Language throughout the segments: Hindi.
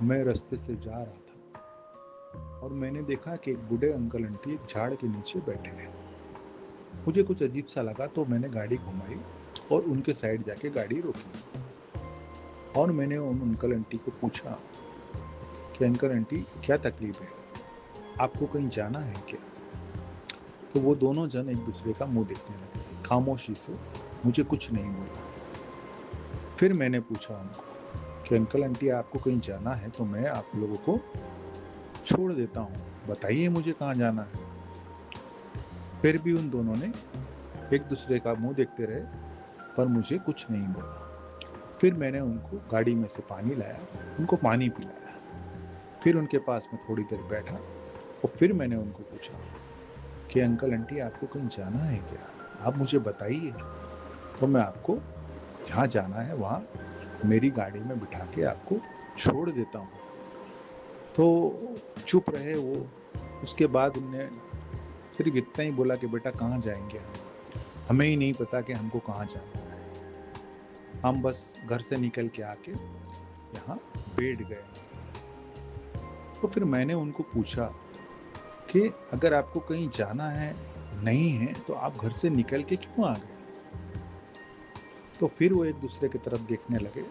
मैं रास्ते से जा रहा था और मैंने देखा कि एक बूढ़े अंकल आंटी एक झाड़ के नीचे बैठे हैं। मुझे कुछ अजीब सा लगा तो मैंने गाड़ी घुमाई और उनके साइड जाके गाड़ी रोकी और मैंने उन अंकल आंटी को पूछा कि अंकल आंटी क्या तकलीफ है, आपको कहीं जाना है क्या? तो वो दोनों जन एक दूसरे का मुंह देखने लगे खामोशी से। मुझे कुछ नहीं बोला। फिर मैंने पूछा उनको कि अंकल आंटी आपको कहीं जाना है तो मैं आप लोगों को छोड़ देता हूँ, बताइए मुझे कहाँ जाना है। फिर भी उन दोनों ने एक दूसरे का मुंह देखते रहे पर मुझे कुछ नहीं बोला। फिर मैंने उनको गाड़ी में से पानी लाया, उनको पानी पिलाया। फिर उनके पास में थोड़ी देर बैठा और फिर मैंने उनको पूछा कि अंकल आंटी आपको कहीं जाना है क्या, आप मुझे बताइए तो मैं आपको जहाँ जाना है वहाँ मेरी गाड़ी में बिठा के आपको छोड़ देता हूँ। तो चुप रहे वो। उसके बाद उनने सिर्फ इतना ही बोला कि बेटा कहाँ जाएंगे हम, हमें ही नहीं पता कि हमको कहाँ जाना है, हम बस घर से निकल के आके यहाँ बैठ गए। तो फिर मैंने उनको पूछा कि अगर आपको कहीं जाना है नहीं है तो आप घर से निकल के क्यों आ गए? तो फिर वो एक दूसरे की तरफ देखने लगे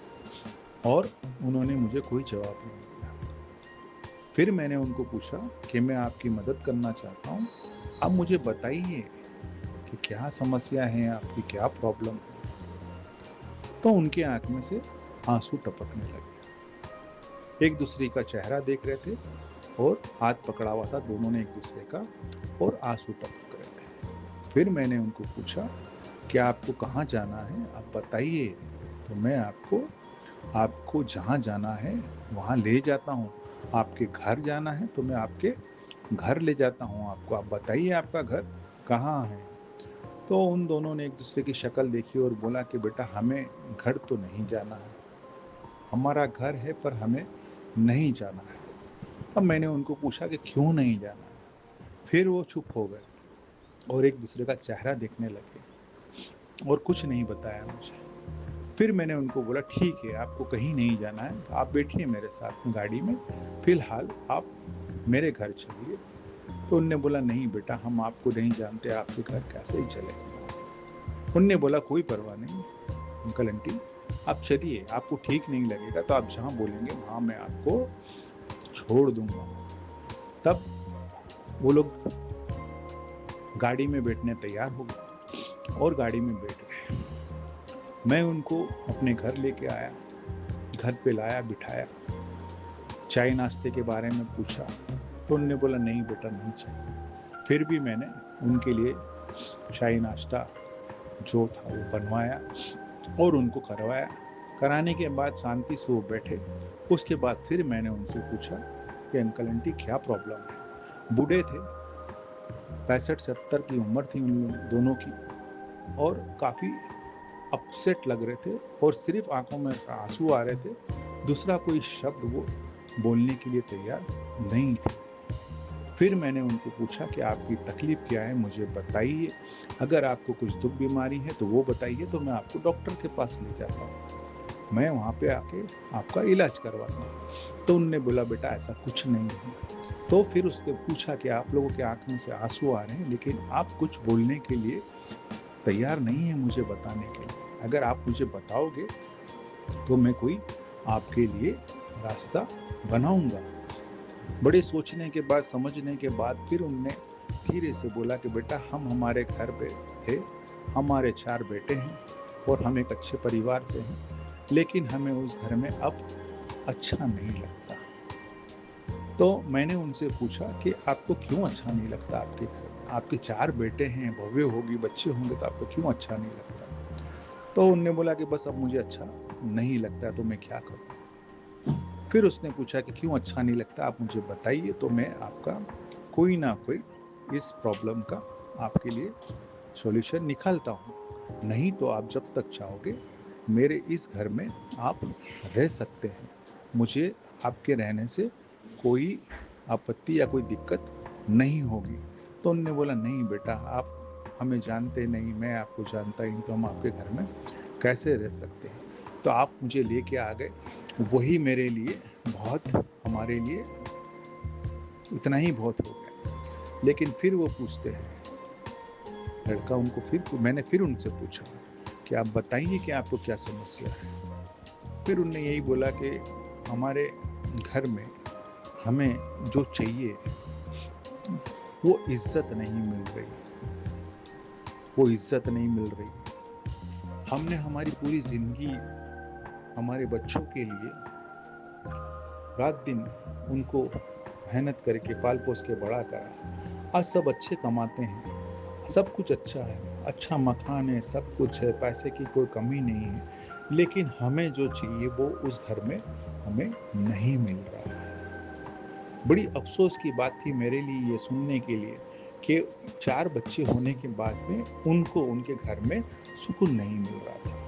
और उन्होंने मुझे कोई जवाब नहीं दिया। फिर मैंने उनको पूछा कि मैं आपकी मदद करना चाहता हूँ, आप मुझे बताइए कि क्या समस्या है आपकी, क्या प्रॉब्लम है। तो उनके आंख में से आंसू टपकने लगे। एक दूसरे का चेहरा देख रहे थे और हाथ पकड़ा हुआ था दोनों ने एक दूसरे का और आंसू टपक रहे थे। फिर मैंने उनको पूछा कि आपको कहाँ जाना है, आप बताइए तो मैं आपको आपको जहाँ जाना है वहाँ ले जाता हूँ। आपके घर जाना है तो मैं आपके घर ले जाता हूँ आपको, आप बताइए आपका घर कहाँ है। तो उन दोनों ने एक दूसरे की शक्ल देखी और बोला कि बेटा हमें घर तो नहीं जाना है, हमारा घर है पर हमें नहीं जाना है। तब मैंने उनको पूछा कि क्यों नहीं जाना है। फिर वो चुप हो गए और एक दूसरे का चेहरा देखने लगे और कुछ नहीं बताया मुझे। फिर मैंने उनको बोला ठीक है आपको कहीं नहीं जाना है तो आप बैठिए मेरे साथ में गाड़ी में, फिलहाल आप मेरे घर चलिए। तो उनने बोला नहीं बेटा हम आपको नहीं जानते, आपके घर कैसे ही चले। उनने बोला कोई परवाह नहीं अंकल आंटी, आप चलिए, आपको ठीक नहीं लगेगा तो आप जहाँ बोलेंगे वहाँ मैं आपको छोड़ दूंगा। तब वो लोग गाड़ी में बैठने तैयार हो गए और गाड़ी में बैठ गए। मैं उनको अपने घर लेके आया, घर पे लाया, बिठाया, चाय नाश्ते के बारे में पूछा तो उनने बोला नहीं बेटा नहीं चाहिए। फिर भी मैंने उनके लिए चाय नाश्ता जो था वो बनवाया और उनको करवाया। कराने के बाद शांति से वो बैठे। उसके बाद फिर मैंने उनसे पूछा कि अंकल आंटी क्या प्रॉब्लम है। बूढ़े थे, 65-70 की उम्र थी उन दोनों की और काफ़ी अपसेट लग रहे थे और सिर्फ आंखों में से आंसू आ रहे थे, दूसरा कोई शब्द वो बोलने के लिए तैयार नहीं थे। फिर मैंने उनको पूछा कि आपकी तकलीफ क्या है मुझे बताइए, अगर आपको कुछ दुख बीमारी है तो वो बताइए तो मैं आपको डॉक्टर के पास ले जाता हूँ, मैं वहाँ पे आके आपका इलाज करवाता हूँ। तो उनने बोला बेटा ऐसा कुछ नहीं है। तो फिर उसने पूछा कि आप लोगों के आँख में से आंसू आ रहे हैं लेकिन आप कुछ बोलने के लिए तैयार नहीं है मुझे बताने के लिए, अगर आप मुझे बताओगे तो मैं कोई आपके लिए रास्ता बनाऊंगा। बड़े सोचने के बाद समझने के बाद फिर उनने धीरे से बोला कि बेटा हम हमारे घर पे थे, हमारे 4 बेटे हैं और हम एक अच्छे परिवार से हैं, लेकिन हमें उस घर में अब अच्छा नहीं लगता। तो मैंने उनसे पूछा कि आपको क्यों अच्छा नहीं लगता आपके घर में, आपके 4 बेटे हैं, भव्य होगी, बच्चे होंगे तो आपको क्यों अच्छा नहीं लगता? तो उनने बोला कि बस अब मुझे अच्छा नहीं लगता तो मैं क्या करूं। फिर उसने पूछा कि क्यों अच्छा नहीं लगता, आप मुझे बताइए तो मैं आपका कोई ना कोई इस प्रॉब्लम का आपके लिए सॉल्यूशन निकालता हूँ, नहीं तो आप जब तक चाहोगे मेरे इस घर में आप रह सकते हैं, मुझे आपके रहने से कोई आपत्ति या कोई दिक्कत नहीं होगी। तो उनने बोला नहीं बेटा आप हमें जानते नहीं, मैं आपको जानता ही नहीं, तो हम आपके घर में कैसे रह सकते हैं। तो आप मुझे लेके आ गए, वही मेरे लिए बहुत, हमारे लिए इतना ही बहुत हो गया। लेकिन फिर वो पूछते हैं, लड़का उनको मैंने फिर उनसे पूछा कि आप बताइए कि आपको क्या समस्या है। फिर उन्होंने यही बोला कि हमारे घर में हमें जो चाहिए वो इज्जत नहीं मिल रही, वो इज्जत नहीं मिल रही। हमने हमारी पूरी जिंदगी हमारे बच्चों के लिए रात दिन उनको मेहनत करके पाल पोस के बड़ा करा। आज सब अच्छे कमाते हैं, सब कुछ अच्छा है, अच्छा मकान है, सब कुछ है, पैसे की कोई कमी नहीं है, लेकिन हमें जो चाहिए वो उस घर में हमें नहीं मिल रहा है। बड़ी अफसोस की बात थी मेरे लिए ये सुनने के लिए कि 4 बच्चे होने के बाद में उनको उनके घर में सुकून नहीं मिल रहा था।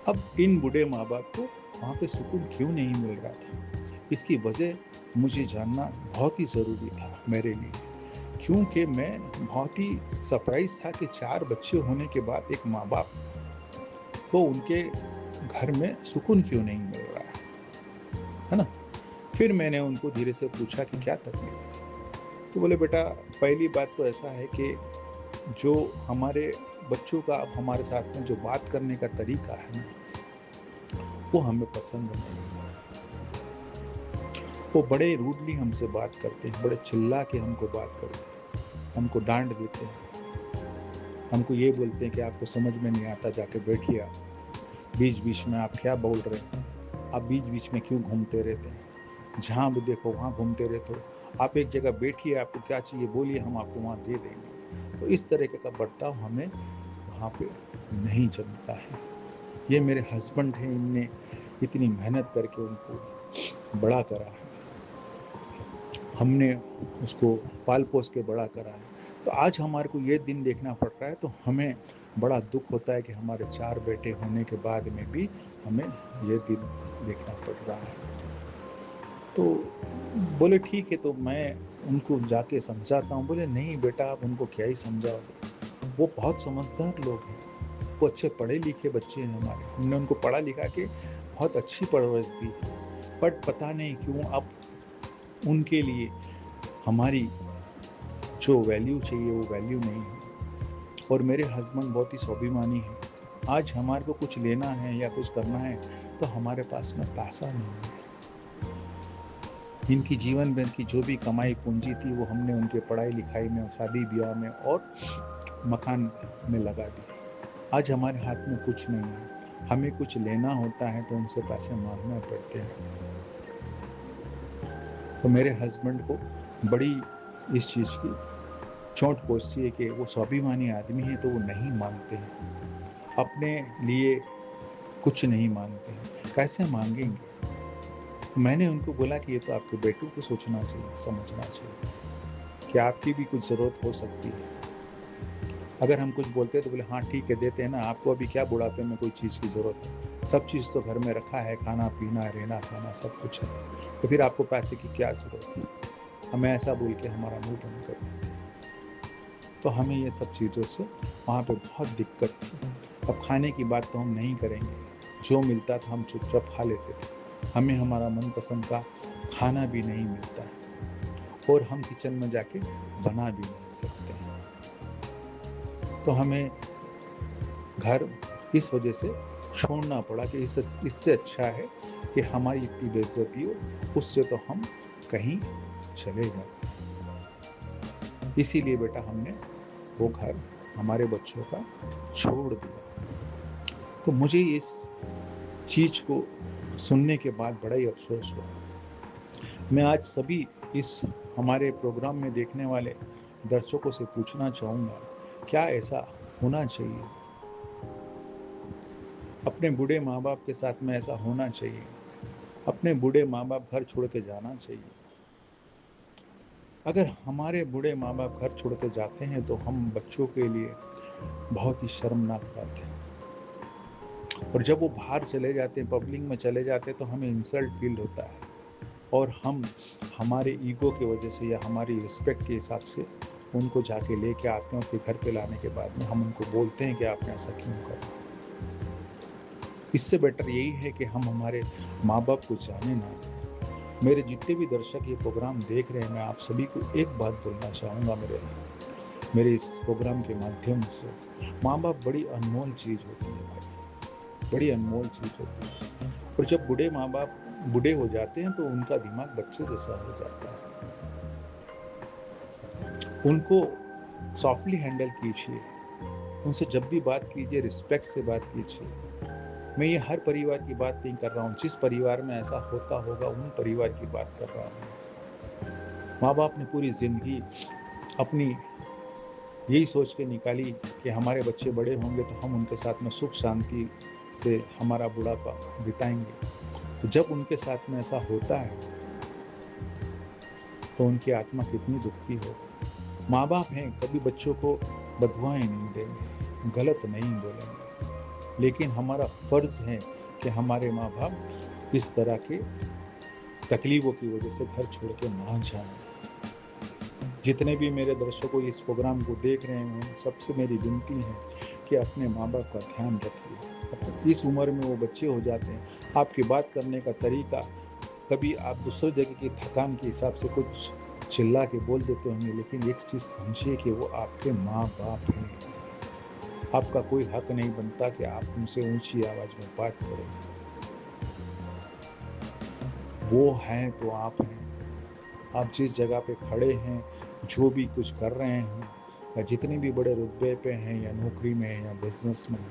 अब इन बूढ़े माँ बाप को वहाँ पे सुकून क्यों नहीं मिल रहा था, इसकी वजह मुझे जानना बहुत ही ज़रूरी था मेरे लिए, क्योंकि मैं बहुत ही सरप्राइज था कि 4 बच्चे होने के बाद एक माँ बाप को उनके घर में सुकून क्यों नहीं मिल रहा है ना। फिर मैंने उनको धीरे से पूछा कि क्या तकलीफ है। तो बोले बेटा, पहली बात तो ऐसा है कि जो हमारे बच्चों का अब हमारे साथ में जो बात करने का तरीका है ना, वो हमें पसंद नहीं है। वो बड़े रूडली हमसे बात करते हैं, बड़े चिल्ला के हमको बात करते हैं, हमको डांट देते हैं, हमको ये बोलते हैं कि आपको समझ में नहीं आता, जाके बैठिए आप, बीच बीच में आप क्या बोल रहे हैं, आप बीच बीच में क्यों घूमते रहते हैं, जहाँ भी देखो वहाँ घूमते रहते हो, आप एक जगह बैठिए, आपको क्या चाहिए बोलिए, हम आपको वहाँ दे देंगे। तो इस तरह का बर्ताव हमें वहाँ पे नहीं जमता है। ये मेरे हस्बैंड हैं, इनने इतनी मेहनत करके उनको बड़ा करा है, हमने उसको पाल पोस के बड़ा करा है, तो आज हमारे को ये दिन देखना पड़ रहा है, तो हमें बड़ा दुख होता है कि हमारे 4 बेटे होने के बाद में भी हमें ये दिन देखना पड़ रहा है। तो बोले ठीक है, तो मैं उनको जाके समझाता हूँ। बोले नहीं बेटा, आप उनको क्या ही समझाओगे, वो बहुत समझदार लोग हैं, वो अच्छे पढ़े लिखे बच्चे हैं हमारे, हमने उनको पढ़ा लिखा के बहुत अच्छी परवरिश दी है, बट पता नहीं क्यों अब उनके लिए हमारी जो वैल्यू चाहिए वो वैल्यू नहीं है। और मेरे हस्बैंड बहुत ही स्वाभिमानी है, आज हमारे को कुछ लेना है या कुछ करना है तो हमारे पास में पैसा नहीं है। इनकी जीवन भर की जो भी कमाई पूंजी थी वो हमने उनके पढ़ाई लिखाई में, शादी ब्याह में और मकान में लगा दी। आज हमारे हाथ में कुछ नहीं है, हमें कुछ लेना होता है तो उनसे पैसे मांगने पड़ते हैं। तो मेरे हस्बैंड को बड़ी इस चीज़ की चोट पहुँचती है कि वो स्वाभिमानी आदमी है तो वो नहीं मांगते हैं, अपने लिए कुछ नहीं मांगते हैं, कैसे मांगेंगे। मैंने उनको बोला कि ये तो आपके बेटों को सोचना चाहिए, समझना चाहिए कि आपकी भी कुछ ज़रूरत हो सकती है। अगर हम कुछ बोलते हैं तो बोले हाँ ठीक है देते हैं ना, आपको अभी क्या बुढ़ापे में कोई चीज़ की ज़रूरत है, सब चीज़ तो घर में रखा है, खाना पीना रहना सहना सब कुछ है, तो फिर आपको पैसे की क्या ज़रूरत है। हमें ऐसा बोल के हमारा मुँह बंद कर देते, तो हमें ये सब चीज़ों से वहाँ पे बहुत दिक्कत थी। अब खाने की बात तो हम नहीं करेंगे, जो मिलता था हम चुपचाप खा लेते थे, हमें हमारा मनपसंद का खाना भी नहीं मिलता है और हम किचन में जाके बना भी नहीं सकते हैं। तो हमें घर इस वजह से छोड़ना पड़ा कि इससे अच्छा है कि हमारी इतनी बेइज्जती हो, उससे तो हम कहीं चले गए। इसीलिए बेटा हमने वो घर हमारे बच्चों का छोड़ दिया। तो मुझे इस चीज़ को सुनने के बाद बड़ा ही अफसोस हुआ। मैं आज सभी इस हमारे प्रोग्राम में देखने वाले दर्शकों से पूछना चाहूँगा, क्या ऐसा होना चाहिए? अपने बूढ़े माँ बाप के साथ में ऐसा होना चाहिए? अपने बूढ़े माँ बाप घर छोड़ के जाना चाहिए? अगर हमारे बूढ़े माँ बाप घर छोड़ के जाते हैं तो हम बच्चों के लिए बहुत ही शर्मनाक बात है। और जब वो बाहर चले जाते हैं, पब्लिक में चले जाते हैं, तो हमें इंसल्ट फील होता है और हम हमारे ईगो की वजह से या हमारी रिस्पेक्ट के हिसाब से उनको जाके लेके आते हैं और फिर घर पे लाने के बाद में हम उनको बोलते हैं कि आपने ऐसा क्यों करा। इससे बेटर यही है कि हम हमारे माँ बाप को जाने ना। मेरे जितने भी दर्शक ये प्रोग्राम देख रहे हैं, मैं आप सभी को एक बात बोलना चाहूँगा मेरे इस प्रोग्राम के माध्यम से, माँ बाप बड़ी अनमोल चीज़ होती है भाई, बड़ी अनमोल चीज़ होती है। और जब बूढ़े माँ बाप बूढ़े हो जाते हैं तो उनका दिमाग बच्चे जैसा हो जाता है। उनको सॉफ्टली हैंडल कीजिए, उनसे जब भी बात कीजिए रिस्पेक्ट से बात कीजिए। मैं ये हर परिवार की बात नहीं कर रहा हूँ, जिस परिवार में ऐसा होता होगा उन परिवार की बात कर रहा हूँ। माँ बाप ने पूरी जिंदगी अपनी यही सोच के निकाली कि हमारे बच्चे बड़े होंगे तो हम उनके साथ में सुख शांति से हमारा बुढ़ापा बिताएंगे। तो जब उनके साथ में ऐसा होता है तो उनकी आत्मा कितनी दुखती हो। माँ बाप हैं, कभी बच्चों को बदुआएं नहीं देंगे, गलत नहीं बोलेंगे, लेकिन हमारा फर्ज है कि हमारे माँ बाप इस तरह के तकलीफों की वजह से घर छोड़ के ना जाएं। जितने भी मेरे दर्शकों इस प्रोग्राम को देख रहे हैं, सबसे मेरी विनती है कि अपने माँ बाप का ध्यान रखिए। इस उम्र में वो बच्चे हो जाते हैं, आपकी बात करने का तरीका, कभी आप दूसरी जगह की थकान के हिसाब से कुछ चिल्ला के बोल देते होंगे, लेकिन एक चीज़ समझिए कि वो आपके माँ बाप हैं। आपका कोई हक नहीं बनता कि आप उनसे ऊंची आवाज़ में बात करें। वो हैं तो आप हैं। आप जिस जगह पे खड़े हैं, जो भी कुछ कर रहे हैं, या जितने भी बड़े रुतबे पे हैं, या नौकरी में हैं, या बिजनेस में,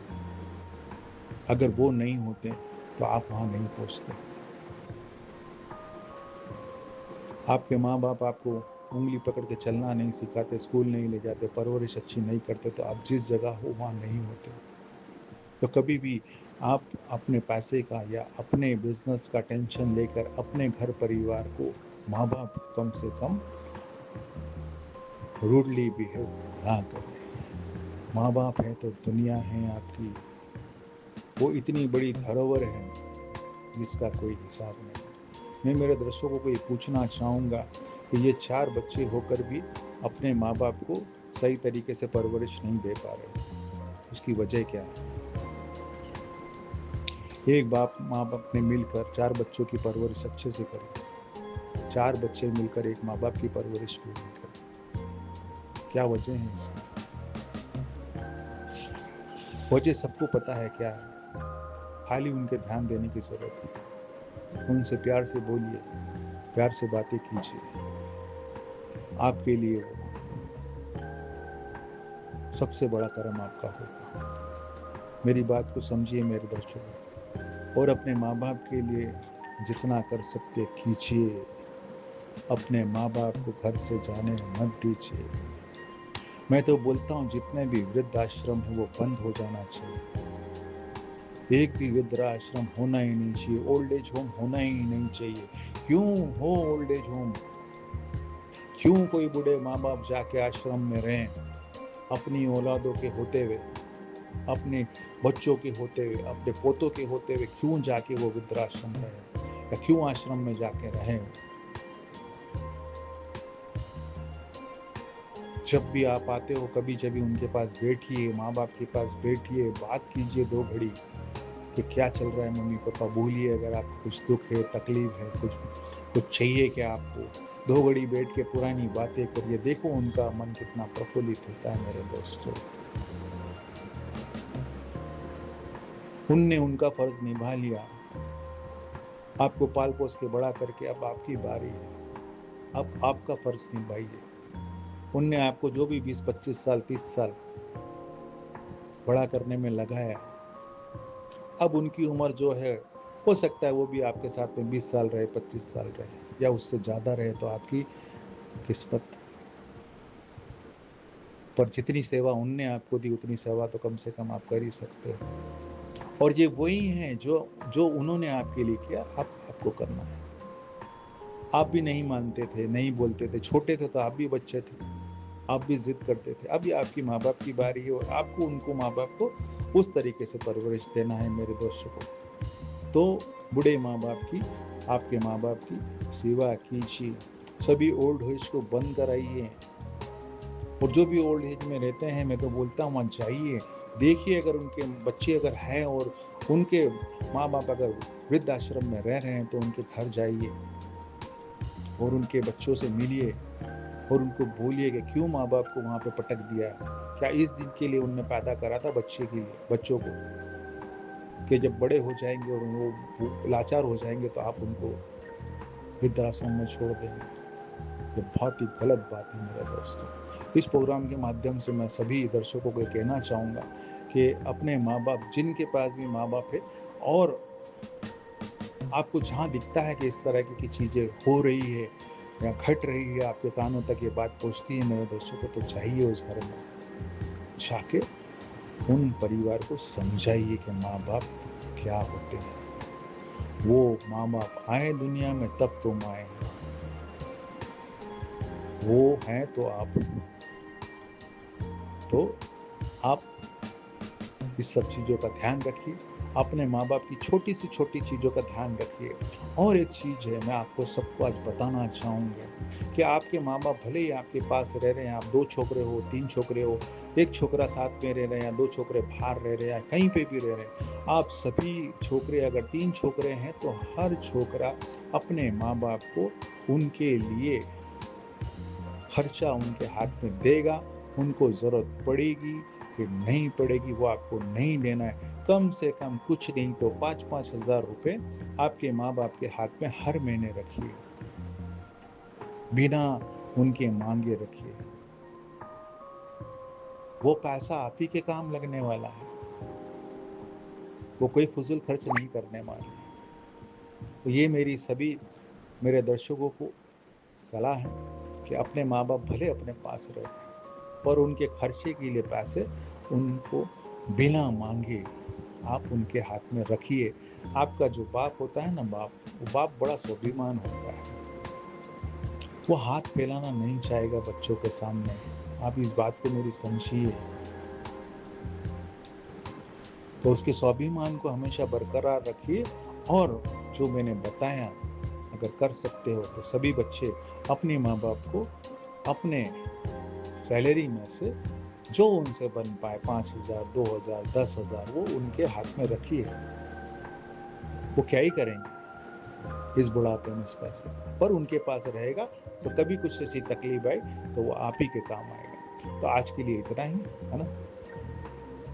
अगर वो नहीं होते तो आप वहाँ नहीं पहुँचते। आपके माँ बाप आपको उंगली पकड़ के चलना नहीं सिखाते, स्कूल नहीं ले जाते, परवरिश अच्छी नहीं करते, तो आप जिस जगह हो वहाँ नहीं होते। तो कभी भी आप अपने पैसे का या अपने बिजनेस का टेंशन लेकर अपने घर परिवार को, माँ बाप कम से कम रूडली बिहेव ना करें। माँ बाप है तो दुनिया है आपकी, वो इतनी बड़ी धरोहर है जिसका कोई हिसाब नहीं। मैं मेरे दर्शकों को ये पूछना चाहूँगा कि ये 4 बच्चे होकर भी अपने माँ बाप को सही तरीके से परवरिश नहीं दे पा रहे, उसकी वजह क्या है? एक माँ बाप ने मिलकर 4 बच्चों की परवरिश अच्छे से करें, 4 बच्चे मिलकर एक माँ बाप की परवरिश क्यों नहीं करें? क्या वजह है इसकी? वजह सबको पता है क्या है, खाली उनके ध्यान देने की जरूरत है। उनसे प्यार से बोलिए, प्यार से बातें कीजिए, आपके लिए वो सबसे बड़ा कर्म आपका होगा। मेरी बात को समझिए मेरे दर्शकों, और अपने माँ बाप के लिए जितना कर सकते कीजिए। अपने माँ बाप को घर से जाने मत दीजिए। मैं तो बोलता हूँ जितने भी वृद्धाश्रम है वो बंद हो जाना चाहिए। एक भी वृद्धाश्रम होना ही नहीं चाहिए, ओल्ड एज होम होना ही नहीं चाहिए। क्यों हो ओल्ड एज होम? क्यों कोई बूढ़े माँ बाप जाके आश्रम में रहें, अपनी औलादों के होते हुए, अपने बच्चों के होते हुए, अपने पोतों के होते हुए क्यों जाके वो वृद्धाश्रम रहें, या क्यों आश्रम में जाके रहें? जब भी आप आते हो कभी जभी उनके पास बैठिए, माँ बाप के पास बैठिए, बात कीजिए 2 घड़ी कि क्या चल रहा है मम्मी पापा। बोलिए अगर आपको कुछ दुख है, तकलीफ है, कुछ चाहिए क्या आपको, 2 घड़ी बैठ के पुरानी बातें करिए। देखो उनका मन कितना प्रफुल्लित होता है मेरे दोस्तों। उनने उनका फर्ज निभा लिया, आपको पाल पोस के बड़ा करके अब आपकी बारी है, अब आपका फर्ज निभाइए। उनने आपको जो भी 20-25 साल 30 साल बड़ा करने में लगाया, अब उनकी उम्र जो है, हो सकता है वो भी आपके साथ में 20 साल रहे, 25 साल रहे, या उससे ज़्यादा रहे, तो आपकी किस्मत। पर जितनी सेवा उनने आपको दी उतनी सेवा तो कम से कम आप कर ही सकते हो। और ये वही हैं जो उन्होंने आपके लिए किया, आपको करना है। आप भी नहीं मानते थे, नहीं बोलते थे, छोटे थे तो आप भी बच्चे थे, आप भी जिद करते थे। अब ये आपकी माँ बाप की बारी है और आपको उनको माँ बाप को उस तरीके से परवरिश देना है मेरे दोस्तों। तो बूढ़े माँ बाप की, आपके माँ बाप की सेवा कीजिए। सभी ओल्ड एज को बंद कराइए, और जो भी ओल्ड एज में रहते हैं मैं तो बोलता हूँ वहाँ जाइए, देखिए अगर उनके बच्चे अगर हैं और उनके माँ बाप अगर वृद्धाश्रम में रह रहे हैं तो उनके घर जाइए और उनके बच्चों से मिलिए और उनको बोलिए कि क्यों माँ बाप को वहाँ पे पटक दिया, क्या इस दिन के लिए उनने पैदा करा था बच्चे के लिए, बच्चों को, कि जब बड़े हो जाएंगे और वो लाचार हो जाएंगे तो आप उनको वृद्धाश्रम में छोड़ देंगे। ये बहुत ही गलत बात है मेरे दोस्तों। इस प्रोग्राम के माध्यम से मैं सभी दर्शकों को कहना चाहूँगा कि अपने माँ बाप, जिनके पास भी माँ बाप है, और आपको जहाँ दिखता है कि इस तरह की चीज़ें हो रही है या घट रही है, आपके कानों तक ये बात पहुँचती है मेरे दर्शकों, तो चाहिए उस घर में जाके उन परिवार को समझाइए कि माँ बाप क्या होते हैं। वो माँ बाप आए दुनिया में तब तुम आए, वो हैं तो आप इस सब चीज़ों का ध्यान रखिए, अपने माँ बाप की छोटी सी छोटी चीज़ों का ध्यान रखिए। और एक चीज़ है, मैं आपको सबको आज बताना चाहूँगा कि आपके माँ बाप भले ही आपके पास रह रहे हैं, आप 2 छोकरे हो, 3 छोकरे हो, 1 छोकरा साथ में रह रहे हैं या 2 छोकरे बाहर रह रहे हैं, कहीं पे भी रह रहे हैं, आप सभी छोकरे, अगर 3 छोकरे हैं तो हर छोकरा अपने माँ बाप को उनके लिए खर्चा उनके हाथ में देगा। उनको ज़रूरत पड़ेगी कि नहीं पड़ेगी वो आपको नहीं देना है। कम से कम कुछ नहीं तो 5-5 हज़ार रुपये आपके माँ बाप के हाथ में हर महीने रखिए, बिना उनके मांगे रखिए। वो पैसा आप ही के काम लगने वाला है, वो कोई फजूल खर्च नहीं करने वाले हैं। तो ये मेरी सभी मेरे दर्शकों को सलाह है कि अपने माँ बाप भले अपने पास रहे पर उनके खर्चे के लिए पैसे उनको बिना मांगे आप उनके हाथ में रखिए। आपका जो बाप होता है ना, वो बाप बड़ा स्वाभिमान होता है, वो हाथ फैलाना नहीं चाहेगा बच्चों के सामने। आप इस बात को मेरी समझिए। तो उसके स्वाभिमान को हमेशा बरकरार रखिए। और जो मैंने बताया, अगर कर सकते हो तो सभी बच्चे अपने माँ बाप को अपने सैलरी में से जो उनसे बन पाए 5,000, 2,000, 10,000 वो उनके हाथ में रखिए। वो क्या ही करेंगे इस बुढ़ापे में इस पैसे, पर उनके पास रहेगा तो कभी कुछ ऐसी तकलीफ आई तो वो आप ही के काम आएगा। तो आज के लिए इतना ही है ना।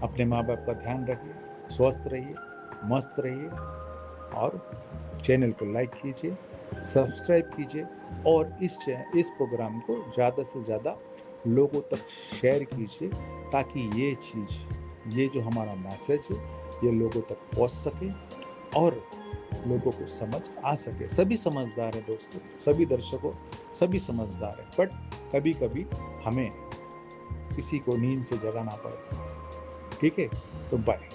अपने माँ बाप का ध्यान रखिए, स्वस्थ रहिए, मस्त रहिए, और चैनल को लाइक कीजिए, सब्सक्राइब कीजिए, और इस प्रोग्राम को ज़्यादा से ज़्यादा लोगों तक शेयर कीजिए, ताकि ये जो हमारा मैसेज है ये लोगों तक पहुंच सके और लोगों को समझ आ सके। सभी समझदार हैं दोस्तों, सभी दर्शकों सभी समझदार हैं, बट कभी कभी हमें किसी को नींद से जगाना पड़ता है। ठीक है, तो बाय।